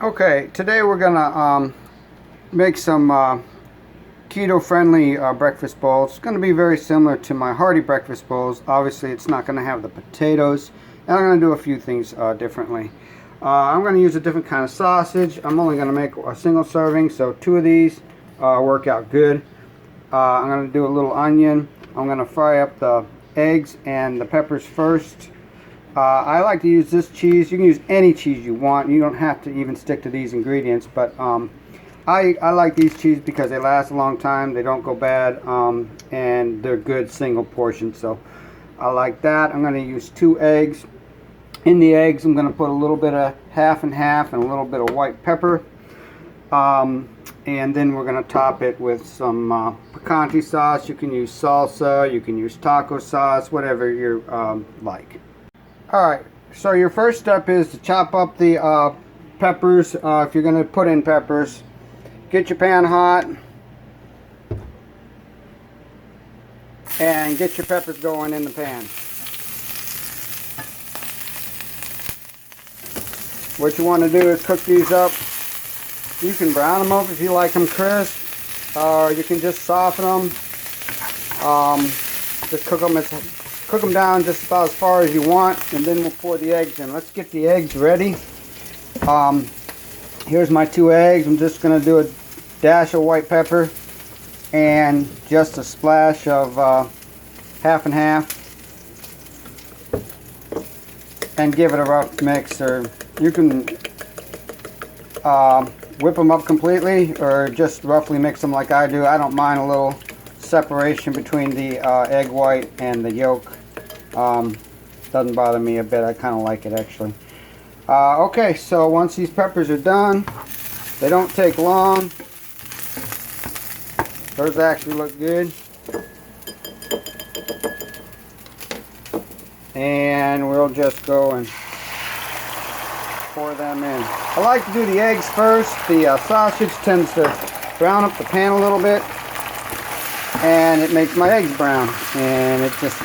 Okay, today we're gonna make some keto-friendly breakfast bowls. It's gonna be very similar to my hearty breakfast bowls. Obviously, it's not gonna have the potatoes, and I'm gonna do a few things differently. I'm gonna use a different kind of sausage. I'm only gonna make a single serving, so 2 of these work out good. I'm gonna do a little onion. I'm gonna fry up the eggs and the peppers first. I like to use this cheese. You can use any cheese you want. You don't have to even stick to these ingredients, but I like these cheese because they last a long time. They don't go bad, and they're good single portions. So I like that. I'm going to use 2 eggs. In the eggs, I'm going to put a little bit of half and half and a little bit of white pepper. And then we're going to top it with some picante sauce. You can use salsa. You can use taco sauce, whatever you like. Alright, so your first step is to chop up the peppers. If you're going to put in peppers, get your pan hot and get your peppers going in the pan. What you want to do is cook these up. You can brown them up if you like them crisp, or you can just soften them. Just cook them down just about as far as you want, and then we'll pour the eggs in. Let's get the eggs ready. Here's my 2 eggs. I'm just going to do a dash of white pepper and just a splash of half and half, and give it a rough mix. Or you can whip them up completely or just roughly mix them like I do. I don't mind a little separation between the egg white and the yolk. Doesn't bother me a bit. I kind of like it actually. Okay, so once these peppers are done, they don't take long. Those actually look good. And we'll just go and pour them in. I like to do the eggs first. The sausage tends to brown up the pan a little bit, and it makes my eggs brown, and it just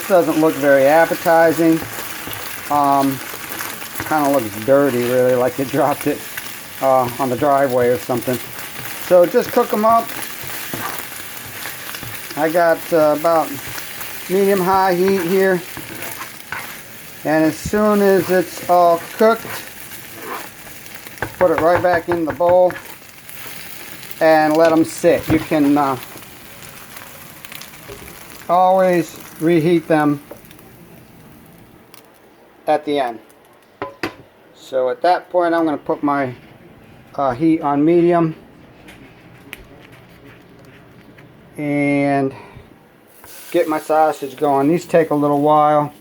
doesn't look very appetizing. Kind of looks dirty, really, like they dropped it on the driveway or something. So just cook them up. I got about medium-high heat here, and as soon as it's all cooked, put it right back in the bowl and let them sit. You can always reheat them at the end. So at that point, I'm going to put my heat on medium and get my sausage going. These take a little while.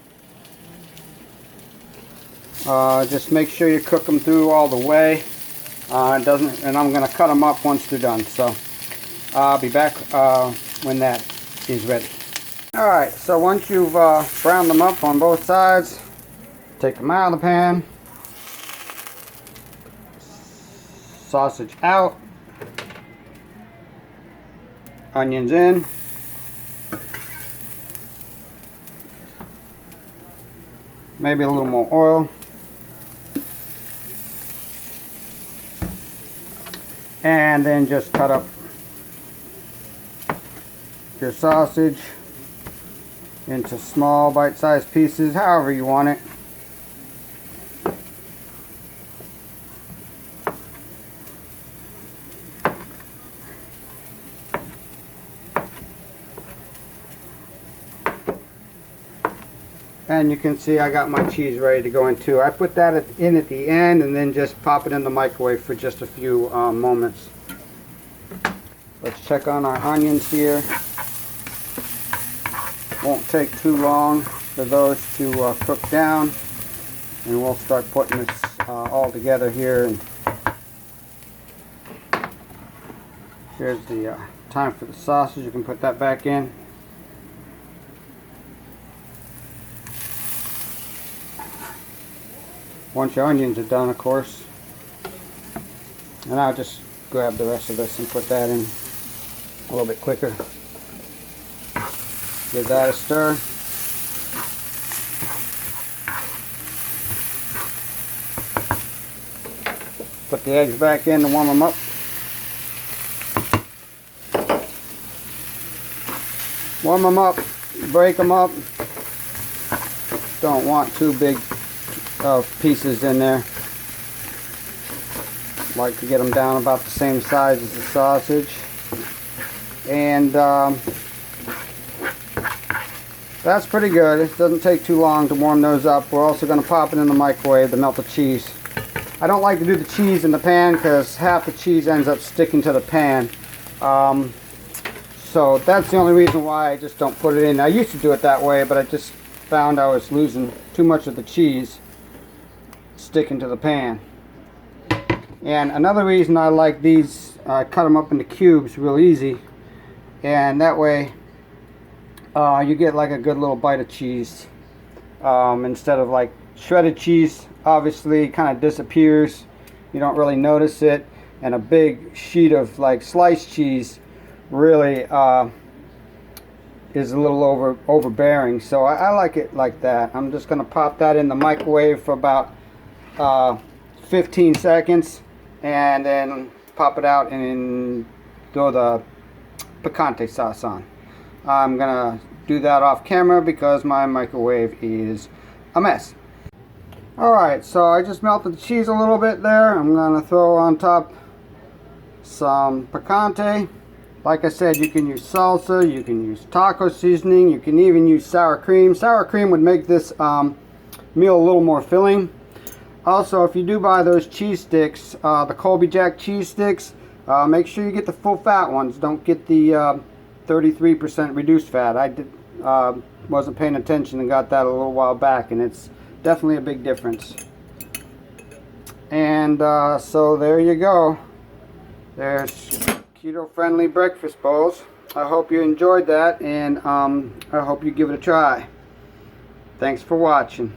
Just make sure you cook them through all the way. And I'm going to cut them up once they're done. So I'll be back when that is ready. Alright, so once you've browned them up on both sides, take them out of the pan. Sausage out. Onions in. Maybe a little more oil. And then just cut up your sausage into small bite-sized pieces, however you want it. And you can see I got my cheese ready to go in too. I put that in at the end and then just pop it in the microwave for just a few moments. Let's check on our onions here. Won't take too long for those to cook down, and we'll start putting this all together here. And here's the time for the sausage. You can put that back in. Once your onions are done, of course. And I'll just grab the rest of this and put that in a little bit quicker. Give that a stir. Put the eggs back in to warm them up. Warm them up, break them up. Don't want too big pieces in there. Like to get them down about the same size as the sausage. And that's pretty good. It doesn't take too long to warm those up. We're also going to pop it in the microwave to melt the cheese. I don't like to do the cheese in the pan because half the cheese ends up sticking to the pan. So that's the only reason why I just don't put it in. I used to do it that way, but I just found I was losing too much of the cheese sticking to the pan. And another reason I like these, I cut them up into cubes real easy, and that way you get like a good little bite of cheese instead of like shredded cheese. Obviously kind of disappears, you don't really notice it, and a big sheet of like sliced cheese really is a little overbearing. So I like it like that. I'm just going to pop that in the microwave for about 15 seconds and then pop it out and throw the picante sauce on. I'm going to do that off camera because my microwave is a mess. Alright, so I just melted the cheese a little bit there. I'm going to throw on top some picante. Like I said, you can use salsa, you can use taco seasoning, you can even use sour cream. Sour cream would make this meal a little more filling. Also, if you do buy those cheese sticks, the Colby Jack cheese sticks, make sure you get the full fat ones. Don't get the 33% reduced fat. I wasn't paying attention and got that a little while back, and it's definitely a big difference. And so there you go. There's keto-friendly breakfast bowls. I hope you enjoyed that, and I hope you give it a try. Thanks for watching.